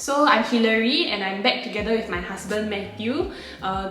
So I'm Hilary and I'm back together with my husband Matthew.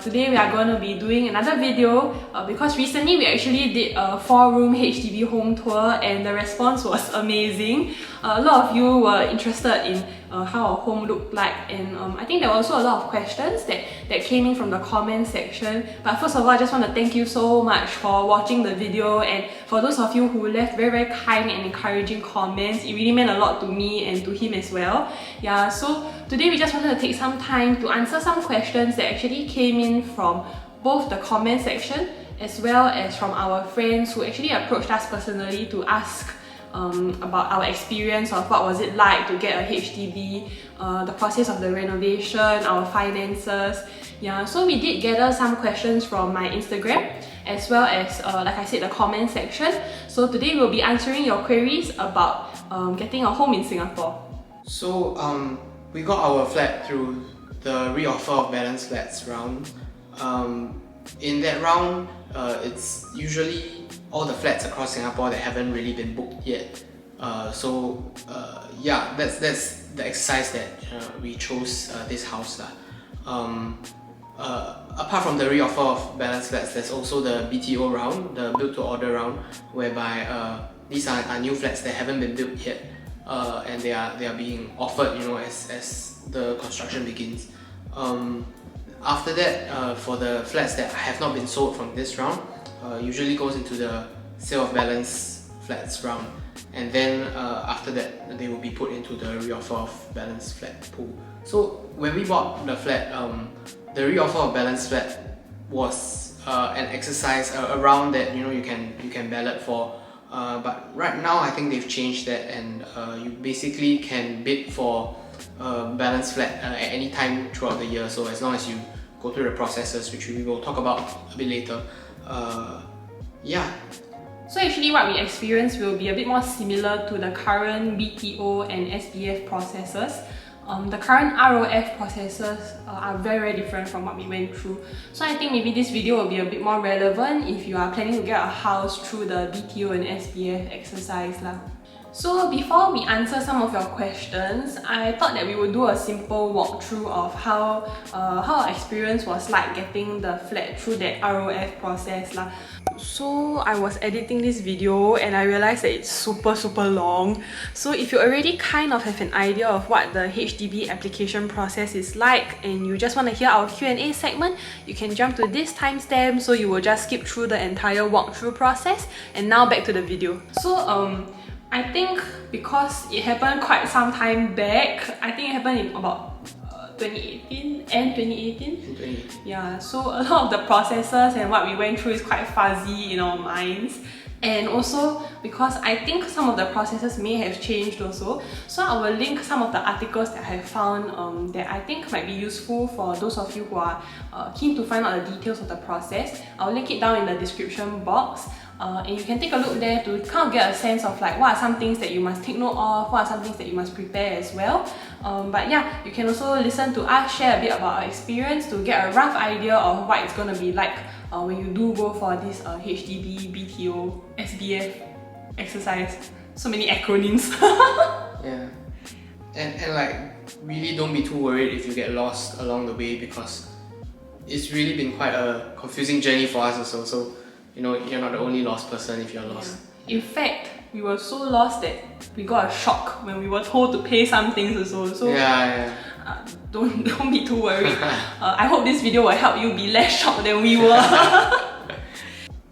Today we are going to be doing another video because recently we actually did a 4-room HDB home tour and the response was amazing. A lot of you were interested in how our home looked like, and I think there were also a lot of questions that came in from the comment section. But first of all, I just want to thank you so much for watching the video, and for those of you who left very kind and encouraging comments. It really meant a lot to me and to him as well. Yeah, so today we just wanted to take some time to answer some questions that actually came in from both the comment section as well as from our friends who actually approached us personally to ask about our experience of what was it like to get a HDB, the process of the renovation, our finances. Yeah, so we did gather some questions from my Instagram as well as, like I said, the comment section. So today we'll be answering your queries about getting a home in Singapore. So we got our flat through the reoffer of balance flats round. In that round, it's usually all the flats across Singapore that haven't really been booked yet. Yeah, that's the exercise that we chose this house. Apart from the reoffer of balance flats, there's also the BTO round, the build to order round, whereby these are new flats that haven't been built yet, and they are being offered, as the construction begins. After that, for the flats that have not been sold from this round, usually goes into the sale of balance flats round, and then after that they will be put into the reoffer of balance flat pool. So when we bought the flat, the reoffer of balance flat was an exercise around that you can ballot for, but right now I think they've changed that, and you basically can bid for balance flat at any time throughout the year. So as long as you go through the processes, which we will talk about a bit later. Yeah. So actually what we experienced will be a bit more similar to the current BTO and SBF processes. The current ROF processes are very different from what we went through. So I think maybe this video will be a bit more relevant if you are planning to get a house through the BTO and SBF exercise lah. So before we answer some of your questions, I thought that we would do a simple walkthrough of how our experience was like getting the flat through that ROF process lah. So I was editing this video and I realized that it's super long. So if you already kind of have an idea of what the HDB application process is like and you just want to hear our Q&A segment, you can jump to this timestamp, so you will just skip through the entire walkthrough process. And now back to the video. So I think because it happened quite some time back, I think it happened in about 2018 and 2018. Yeah, so a lot of the processes and what we went through is quite fuzzy in our minds. And also because I think some of the processes may have changed also. So I will link some of the articles that I have found that I think might be useful for those of you who are keen to find out the details of the process. I'll link it down in the description box. And you can take a look there to kind of get a sense of like what are some things that you must take note of, what are some things that you must prepare as well. But yeah, you can also listen to us share a bit about our experience to get a rough idea of what it's going to be like when you do go for this HDB, BTO, SBF exercise. So many acronyms. Yeah, and like really don't be too worried if you get lost along the way, because it's really been quite a confusing journey for us also. So you're not the only lost person if you're lost. Yeah. In fact, we were so lost that we got a shock when we were told to pay some things also. So don't be too worried. I hope this video will help you be less shocked than we were.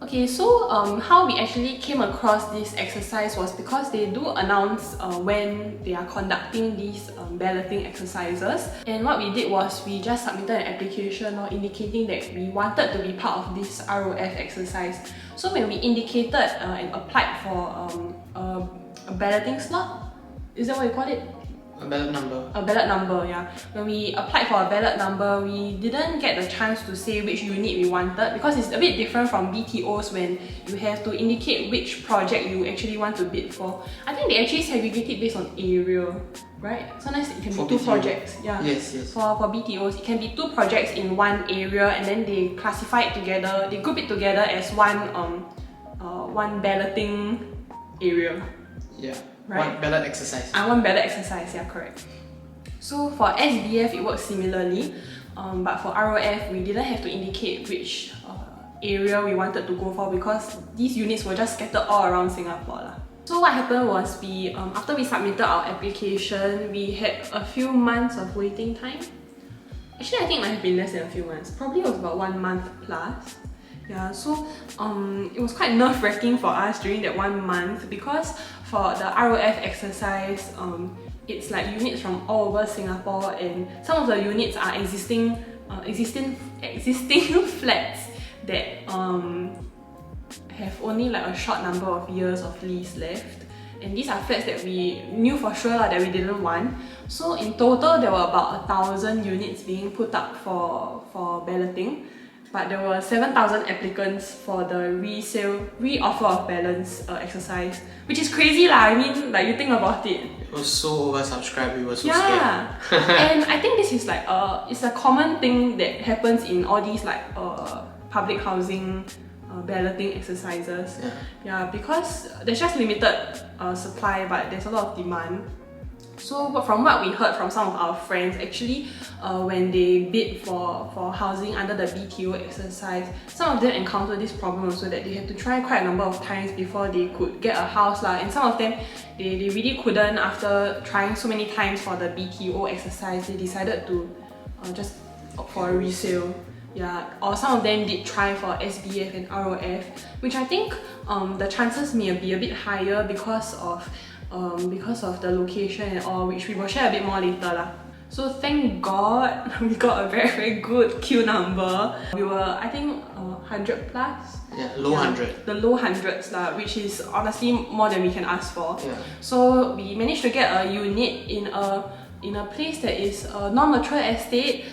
Okay, so how we actually came across this exercise was because they do announce when they are conducting these balloting exercises. And what we did was we just submitted an application indicating that we wanted to be part of this ROF exercise. So when we indicated and applied for a balloting slot, is that what you call it? A ballot number. A ballot number, yeah. When we applied for a ballot number, we didn't get the chance to say which unit we wanted, because it's a bit different from BTOs when you have to indicate which project you actually want to bid for. I think they actually segregate it based on area, right? Sometimes it can be two projects. Yeah. Yes. For BTOs, it can be two projects in one area, and then they classify it together, they group it together as one balloting area. Yeah. Right? One ballot exercise. One ballot exercise, yeah, correct. So for SBF, it works similarly, but for ROF, we didn't have to indicate which area we wanted to go for because these units were just scattered all around Singapore lah. So what happened was after we submitted our application, we had a few months of waiting time. Actually, I think it might have been less than a few months. Probably it was about 1 month plus. Yeah, so it was quite nerve-wracking for us during that 1 month because for the ROF exercise, it's like units from all over Singapore, and some of the units are existing flats that have only like a short number of years of lease left, and these are flats that we knew for sure that we didn't want. So in total, there were about 1,000 units being put up for balloting, but there were 7,000 applicants for the re-offer of balance exercise, which is crazy lah. I mean, like, you think about it. It was so oversubscribed, we were so scared. scared. And I think this is like it's a common thing that happens in all these like public housing balloting exercises. Yeah, because there's just limited supply, but there's a lot of demand. So from what we heard from some of our friends, actually, when they bid for housing under the BTO exercise, some of them encounter this problem also, that they have to try quite a number of times before they could get a house lah. And some of them, they really couldn't. After trying so many times for the BTO exercise, they decided to just opt for a resale. Yeah, or some of them did try for SBF and ROF, which I think the chances may be a bit higher because of the location and all, which we will share a bit more later lah. So thank God we got a very, very good queue number. We were, I think, 100 plus. Yeah, low 100. The low hundreds lah, which is honestly more than we can ask for. Yeah. So we managed to get a unit in a place that is a non-mature estate.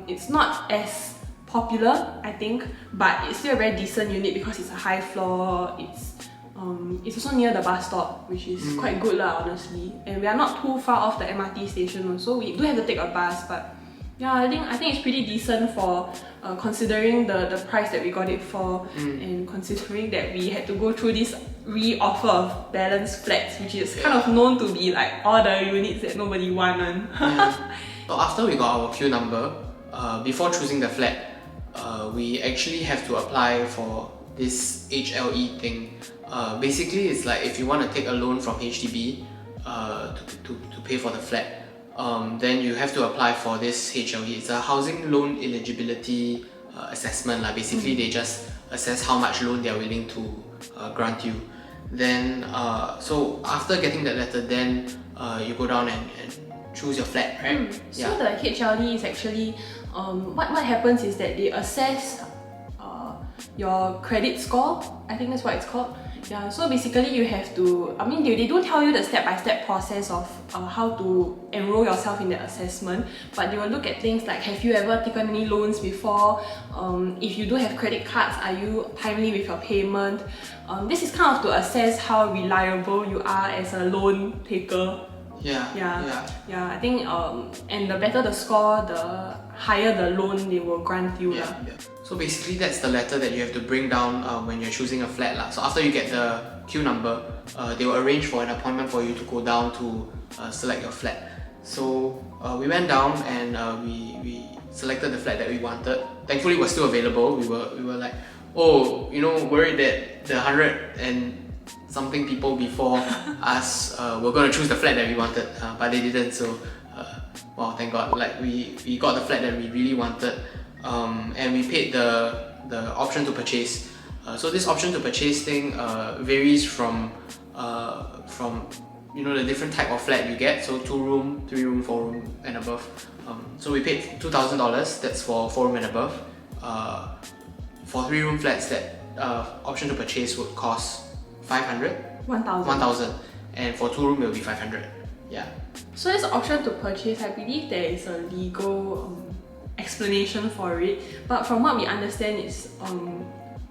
It's not as popular, I think, but it's still a very decent unit because it's a high floor. It's also near the bus stop, which is quite good lah, honestly. And we are not too far off the MRT station, so we do have to take a bus. But yeah, I think it's pretty decent for considering the price that we got it for, and considering that we had to go through this re-offer of balance flats, which is kind of known to be like all the units that nobody want. So after we got our queue number, before choosing the flat, we actually have to apply for this HLE thing. Basically, it's like if you want to take a loan from HDB to pay for the flat, then you have to apply for this HLE. It's a housing loan eligibility assessment. Basically, they just assess how much loan they are willing to grant you. Then, so after getting that letter, then you go down and choose your flat, right? So the HLE is actually what happens is that they assess your credit score. I think that's what it's called. Yeah, so basically you have to, I mean, they do tell you the step-by-step process of how to enroll yourself in the assessment, but they will look at things like, have you ever taken any loans before? If you do have credit cards, are you timely with your payment? This is kind of to assess how reliable you are as a loan taker. Yeah, I think, and the better the score, the higher the loan they will grant you. So basically, that's the letter that you have to bring down when you're choosing a flat lah. So after you get the queue number, they will arrange for an appointment for you to go down to select your flat. So we went down and we selected the flat that we wanted. Thankfully, it was still available. We were like, oh, worried that the 100 and something people before us were going to choose the flat that we wanted, but they didn't. So wow, thank God! Like we got the flat that we really wanted, and we paid the option to purchase. So this option to purchase thing varies from the different type of flat you get. So 2 room, 3 room, 4 room and above. So we paid $2,000. That's for 4 room and above. For 3 room flats, that option to purchase would cost 1,000, and for 2 room it will be 500. Yeah. So this option to purchase, I believe there is a legal explanation for it, but from what we understand, it's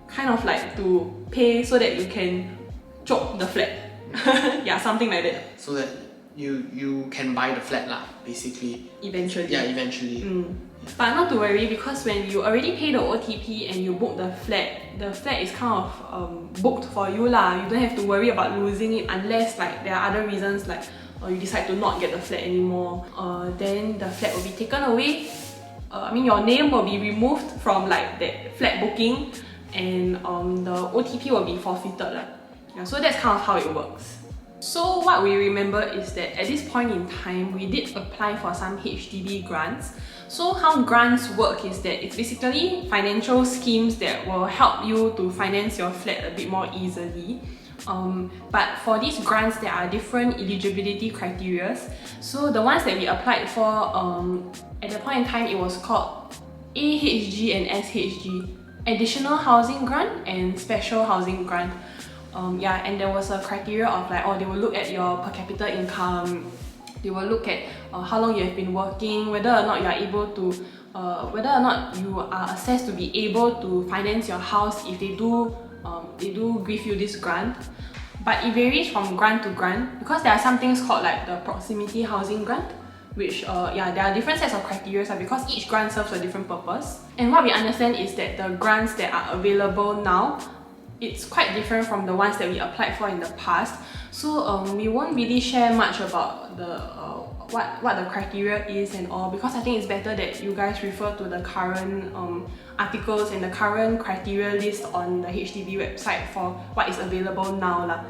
kind of like to pay so that you can chop the flat. Yeah, something like that. So that you can buy the flat lah, basically. Eventually. Yeah, eventually. But not to worry, because when you already pay the OTP and you book the flat is kind of booked for you lah. You don't have to worry about losing it unless like there are other reasons like you decide to not get the flat anymore, then the flat will be taken away. Your name will be removed from like that flat booking, and the OTP will be forfeited. Yeah, so that's kind of how it works. So what we remember is that at this point in time, we did apply for some HDB grants. So how grants work is that it's basically financial schemes that will help you to finance your flat a bit more easily. But for these grants, there are different eligibility criteria. So the ones that we applied for, at the point in time, it was called AHG and SHG, Additional Housing Grant and Special Housing Grant. And there was a criteria of like, they will look at your per capita income, they will look at how long you have been working, whether or not you are able to, whether or not you are assessed to be able to finance your house if they do give you this grant. But it varies from grant to grant because there are some things called like the proximity housing grant, which there are different sets of criteria because each grant serves a different purpose. And what we understand is that the grants that are available now, it's quite different from the ones that we applied for in the past. So we won't really share much about the what the criteria is and all, because I think it's better that you guys refer to the current articles and the current criteria list on the HDB website for what is available now lah.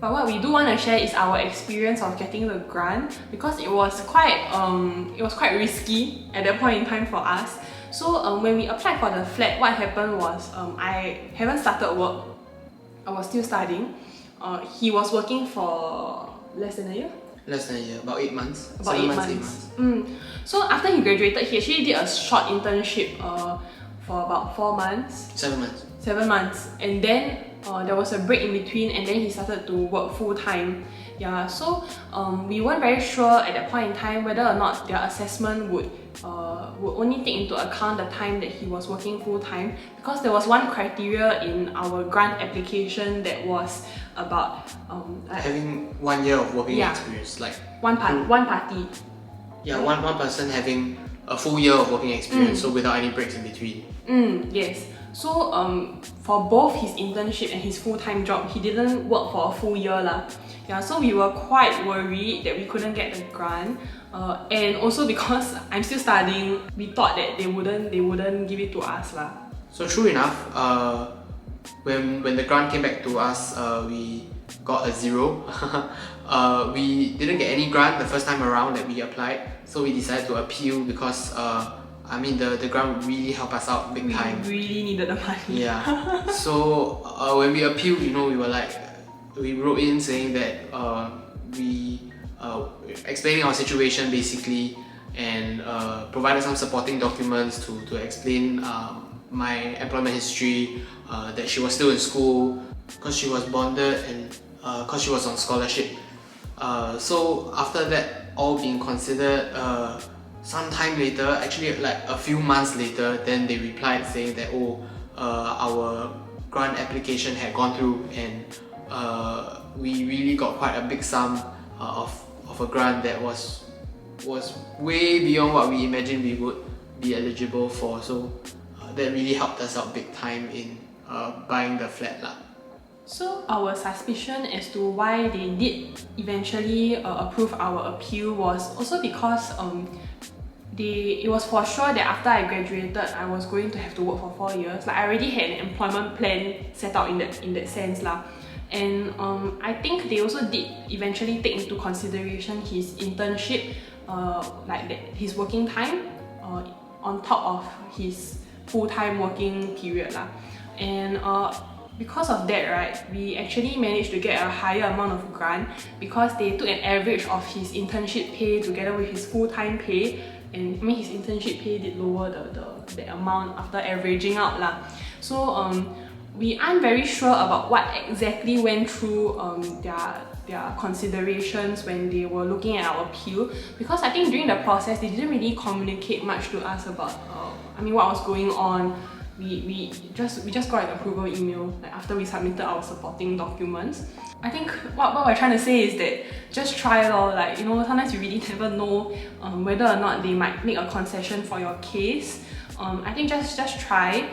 But what we do want to share is our experience of getting the grant, because it was quite risky at that point in time for us. So when we applied for the flat, what happened was I haven't started work. I was still studying. He was working for less than a year. Less than a year, about 8 months. About 8 months. So after he graduated, he actually did a short internship for about 4 months. 7 months. 7 months, and then there was a break in between, and then he started to work full time. Yeah, so we weren't very sure at that point in time whether or not their assessment would only take into account the time that he was working full time, because there was one criteria in our grant application that was about having 1 year of working experience, like one party. Yeah, one person having a full year of working experience, so without any breaks in between. Yes. So for both his internship and his full-time job, he didn't work for a full year lah. Yeah, so we were quite worried that we couldn't get the grant, and also because I'm still studying, we thought that they wouldn't give it to us lah. So true enough, when the grant came back to us, we got a 0. We didn't get any grant the first time around that we applied, so we decided to appeal because the grant would really help us out big time. We really needed the money. Yeah. So when we appealed, we wrote in saying that we explaining our situation basically, and provided some supporting documents to explain my employment history, that she was still in school because she was bonded, and because she was on scholarship. So after that all being considered, some time later, actually like a few months later, then they replied saying that our grant application had gone through, and we really got quite a big sum of a grant that was way beyond what we imagined we would be eligible for. So that really helped us out big time in buying the flat lah. So our suspicion as to why they did eventually approve our appeal was also because it was for sure that after I graduated, I was going to have to work for 4 years. Like I already had an employment plan set out in that sense lah. And I think they also did eventually take into consideration his internship, his working time, on top of his full-time working period lah. And because of that, right, we actually managed to get a higher amount of grant because they took an average of his internship pay together with his full-time pay, and his internship pay did lower the amount after averaging out lah. So we aren't very sure about what exactly went through their considerations when they were looking at our appeal, because I think during the process they didn't really communicate much to us about what was going on. We just got an approval email after we submitted our supporting documents. I think what we're trying to say is that just try lor. Sometimes you really never know whether or not they might make a concession for your case. I think just try.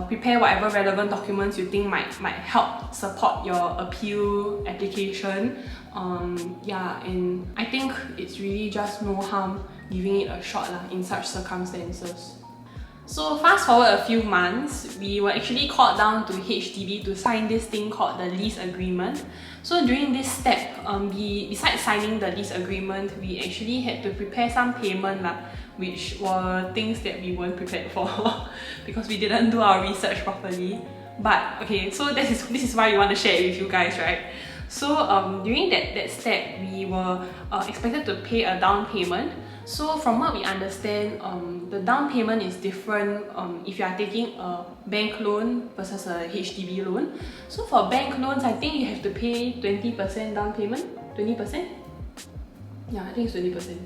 prepare whatever relevant documents you think might help support your appeal application. Yeah, and I think it's really just no harm giving it a shot in such circumstances. So fast forward a few months, we were actually called down to HDB to sign this thing called the lease agreement. So during this step, besides signing the lease agreement, we actually had to prepare some payment which were things that we weren't prepared for because we didn't do our research properly. But okay, so this is why we want to share it with you guys, right? So during that step, we were expected to pay a down payment. So from what we understand, the down payment is different if you are taking a bank loan versus a HDB loan. So for bank loans, I think you have to pay 20% down payment. 20%? Yeah, I think it's 20%.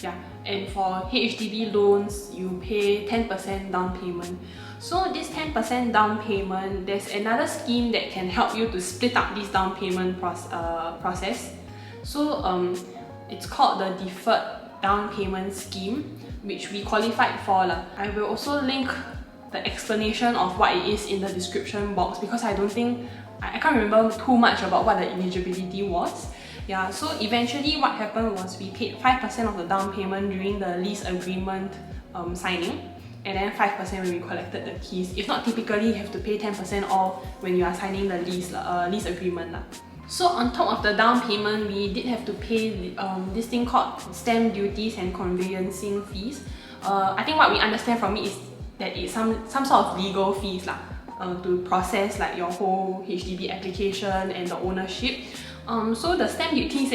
Yeah, and for HDB loans, you pay 10% down payment. So this 10% down payment, there's another scheme that can help you to split up this down payment process. So it's called the deferred down payment scheme, which we qualified for. I will also link the explanation of what it is in the description box because I can't remember too much about what the eligibility was. Yeah, so eventually what happened was we paid 5% of the down payment during the lease agreement signing, and then 5% when we collected the keys. If not, typically you have to pay 10% off when you are signing the lease agreement. So on top of the down payment, we did have to pay this thing called stamp duties and conveyancing fees. I think what we understand from it is that it's some sort of legal fees to process your whole HDB application and the ownership. So the stamp duty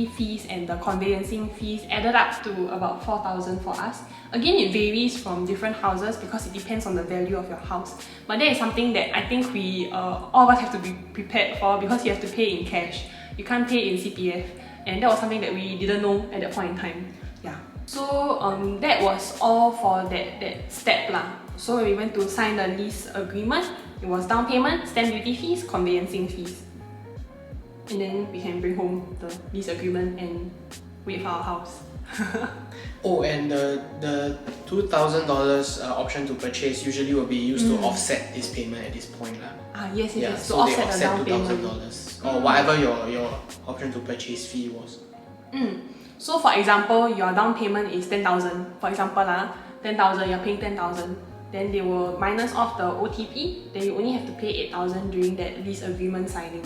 fees and the conveyancing fees added up to about 4,000 for us. Again, it varies from different houses because it depends on the value of your house. But that is something that I think we all of us have to be prepared for because you have to pay in cash. You can't pay in CPF, and that was something that we didn't know at that point in time. Yeah. So that was all for that step . So when we went to sign the lease agreement, it was down payment, stamp duty fees, conveyancing fees. And then we can bring home the lease agreement and wait for our house. Oh, and the $2,000 option to purchase usually will be used to offset this payment at this point. Yes, yeah, yes. so to offset they the down offset payment. $2,000 or whatever your option to purchase fee was. So for example, your down payment is 10,000. For example, 10,000, you're paying 10,000. Then they will minus off the OTP. Then you only have to pay 8,000 during that lease agreement signing.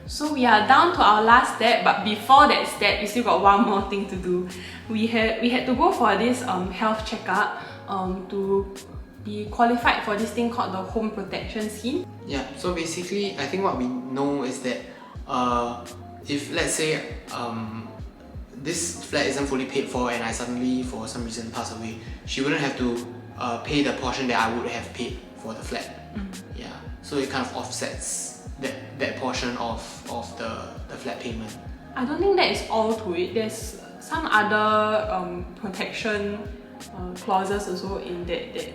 So we are down to our last step, but before that step, we still got one more thing to do. We had to go for this health checkup to be qualified for this thing called the home protection scheme. Yeah, so basically, I think what we know is that if let's say this flat isn't fully paid for and I suddenly for some reason pass away, she wouldn't have to pay the portion that I would have paid for the flat. Yeah, so it kind of offsets that portion of the flat payment. I don't think that is all to it. There's some other protection clauses also in that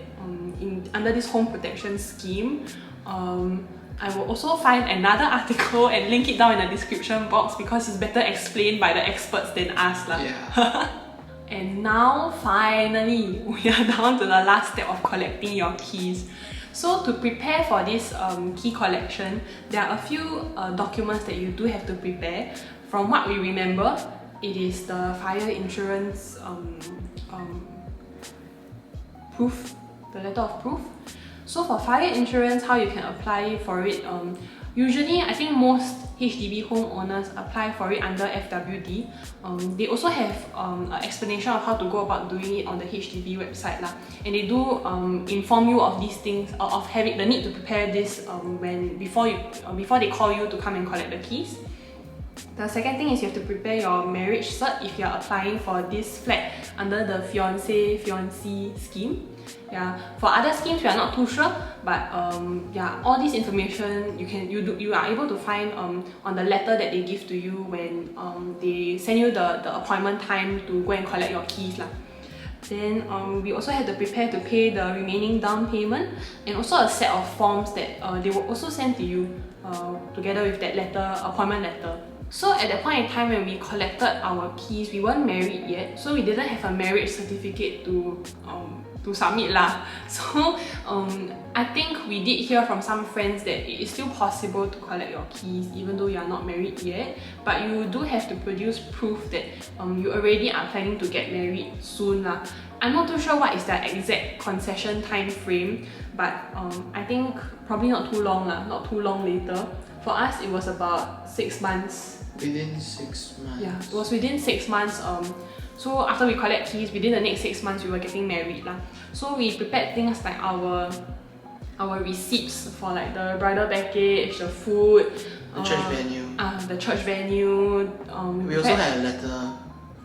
under this home protection scheme. I will also find another article and link it down in the description box because it's better explained by the experts than us. Yeah. And now finally we are down to the last step of collecting your keys. So to prepare for this key collection, there are a few documents that you do have to prepare. From what we remember, it is the fire insurance proof, the letter of proof. So for fire insurance, how you can apply for it, usually I think most HDB homeowners apply for it under FWD. They also have an explanation of how to go about doing it on the HDB website and they do inform you of these things, of having the need to prepare this before they call you to come and collect the keys. The second thing is you have to prepare your marriage cert if you are applying for this flat under the fiancé scheme. Yeah, for other schemes we are not too sure, but yeah, all this information you are able to find on the letter that they give to you when they send you the appointment time to go and collect your keys . Then we also had to prepare to pay the remaining down payment and also a set of forms that they will also send to you together with that appointment letter. So at that point in time when we collected our keys, we weren't married yet, so we didn't have a marriage certificate to submit lah. So I think we did hear from some friends that it is still possible to collect your keys even though you are not married yet, but you do have to produce proof that you already are planning to get married soon lah. I'm not too sure what is the exact concession time frame, but I think probably not too long lah, not too long later. For us, it was about 6 months. Within 6 months? Yeah, it was within 6 months. So after we collect keys, within the next 6 months, we were getting married lah. So we prepared things like our receipts for like the bridal package, the food, the church venue. The church venue. We also had a letter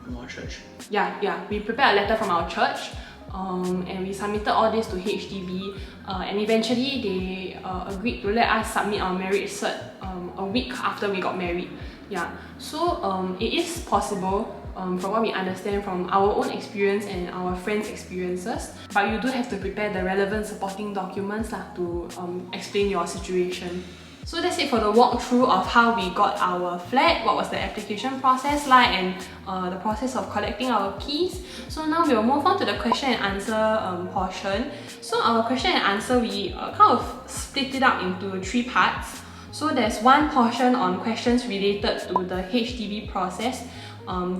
from our church. Yeah, we prepared a letter from our church, and we submitted all this to HDB, and eventually they agreed to let us submit our marriage cert a week after we got married. Yeah, so it is possible. From what we understand from our own experience and our friends' experiences, but you do have to prepare the relevant supporting documents to explain your situation. So that's it for the walkthrough of how we got our flat, what was the application process like, and the process of collecting our keys. So now we'll move on to the question and answer portion. So our question and answer, we kind of split it up into 3 parts. So there's one portion on questions related to the HDB process.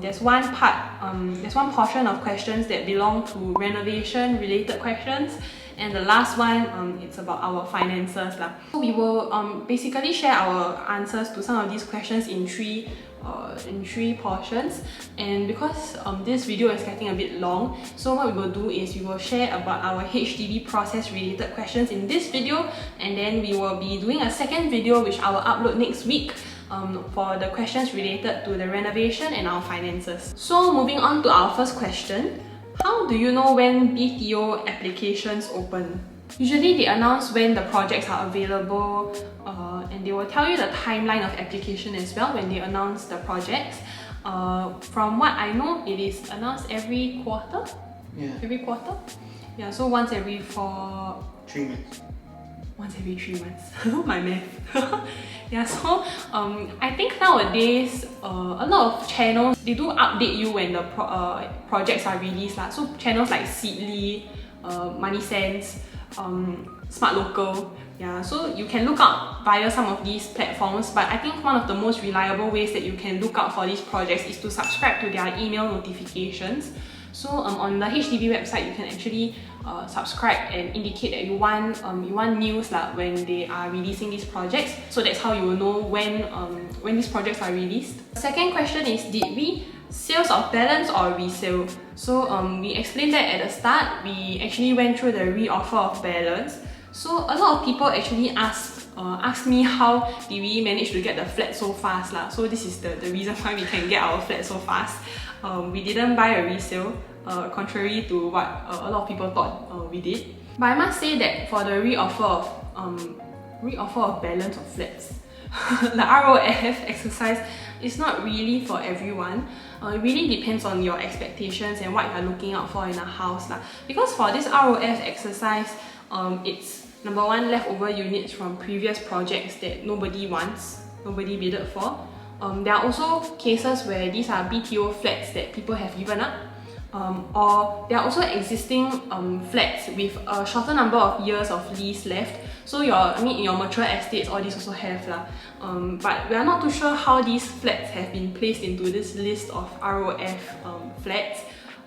There's one portion of questions that belong to renovation related questions, and the last one it's about our finances lah. So we will basically share our answers to some of these questions in three portions, and because this video is getting a bit long, so what we will do is we will share about our HDB process related questions in this video, and then we will be doing a second video which I will upload next week for the questions related to the renovation and our finances. So moving on to our first question, how do you know when BTO applications open? Usually they announce when the projects are available, and they will tell you the timeline of application as well when they announce the projects. From what I know, it is announced every quarter. Yeah. Every quarter? Yeah, so once every 3 months. Once every 3 months. My math. Yeah, so I think nowadays a lot of channels, they do update you when the projects are released lah. So channels like Seedly, Money Sense, Smart Local, yeah, so you can look out via some of these platforms, but I think one of the most reliable ways that you can look out for these projects is to subscribe to their email notifications. So on the HDB website, you can actually subscribe and indicate that you want news when they are releasing these projects. So that's how you will know when these projects are released. The second question is, did we sales of balance or resale? So we explained that at the start. We actually went through the re-offer of balance. So a lot of people actually asked me how did we manage to get the flat so fast lah. So this is the reason why we can get our flat so fast. We didn't buy a resale, contrary to what a lot of people thought we did. But I must say that for the re-offer of balance of flats, the ROF exercise is not really for everyone. It really depends on your expectations and what you are looking out for in a house lah. Because for this ROF exercise, it's number one, leftover units from previous projects that nobody wants, nobody bidded for. There are also cases where these are BTO flats that people have given up, or there are also existing flats with a shorter number of years of lease left. So in your mature estates, all these also have lah. But we are not too sure how these flats have been placed into this list of ROF flats.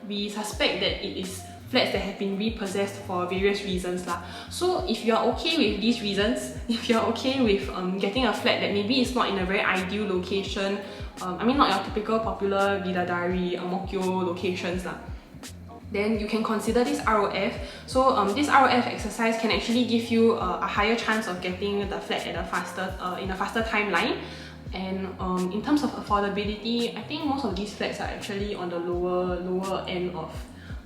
We suspect that it is flats that have been repossessed for various reasons lah. So if you are okay with these reasons, if you are okay with getting a flat that maybe is not in a very ideal location, not your typical popular Bidadari, Ang Mo Kio locations lah, then you can consider this ROF. So this ROF exercise can actually give you a higher chance of getting the flat at in a faster timeline. And in terms of affordability, I think most of these flats are actually on the lower end of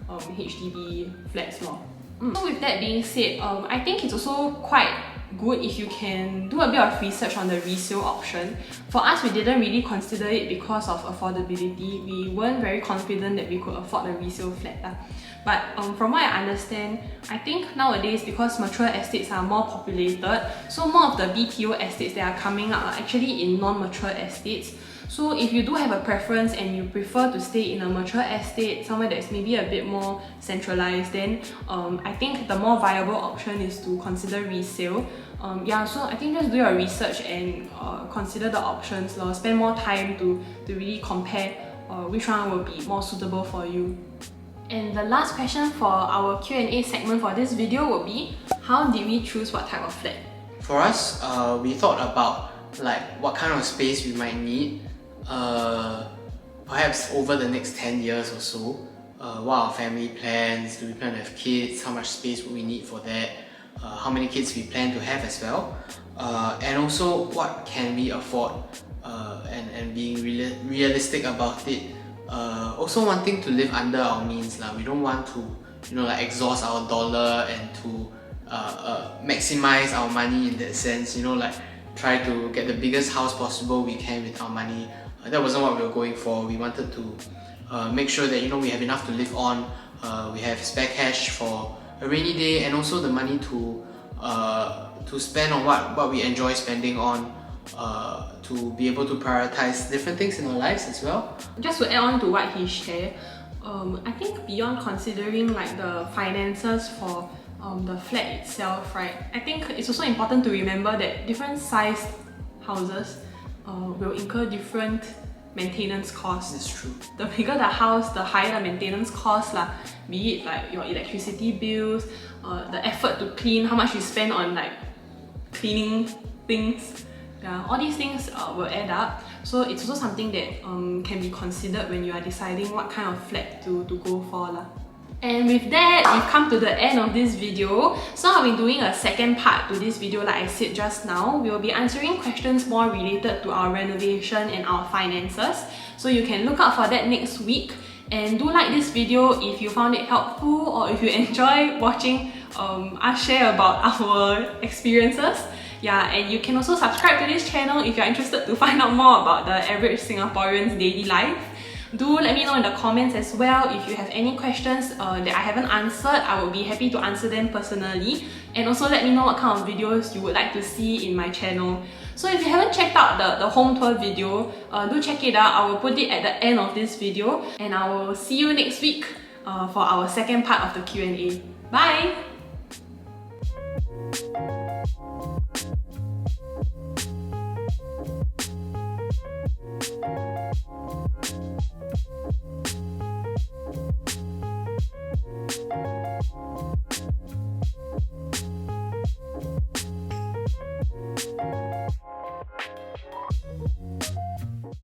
HDB flats law. So with that being said, I think it's also quite good if you can do a bit of research on the resale option. For us, we didn't really consider it because of affordability. We weren't very confident that we could afford a resale flat. But from what I understand, I think nowadays, because mature estates are more populated, so more of the BTO estates that are coming up are actually in non-mature estates. So if you do have a preference and you prefer to stay in a mature estate, somewhere that's maybe a bit more centralized, then I think the more viable option is to consider resale. Yeah, so I think just do your research and consider the options, spend more time to really compare which one will be more suitable for you. And the last question for our Q&A segment for this video will be, how did we choose what type of flat? For us, we thought about like what kind of space we might need, perhaps over the next 10 years or so. What are our family plans? Do we plan to have kids? How much space would we need for that? How many kids we plan to have as well? And also what can we afford, and being realistic about it. Also wanting to live under our means. We don't want to like exhaust our dollar and to maximize our money in that sense, like try to get the biggest house possible we can with our money. That wasn't what we were going for. We wanted to make sure that we have enough to live on, we have spare cash for a rainy day, and also the money to spend on what we enjoy spending on, to be able to prioritize different things in our lives as well. Just to add on to what he shared, I think beyond considering like the finances for the flat itself, right? I think it's also important to remember that different sized houses will incur different maintenance costs. That's true. The bigger the house, the higher the maintenance costs, be it like your electricity bills, the effort to clean, how much you spend on like cleaning things. Yeah, all these things will add up. So it's also something that can be considered when you are deciding what kind of flat to go for. And with that, we've come to the end of this video. So I'll be doing a second part to this video like I said just now. We'll be answering questions more related to our renovation and our finances. So you can look out for that next week. And do like this video if you found it helpful, or if you enjoy watching us share about our experiences. Yeah, and you can also subscribe to this channel if you're interested to find out more about the average Singaporean's daily life. Do let me know in the comments as well if you have any questions that I haven't answered. I will be happy to answer them personally. And also let me know what kind of videos you would like to see in my channel. So if you haven't checked out the home tour video, do check it out. I will put it at the end of this video. And I will see you next week for our second part of the Q&A. Bye!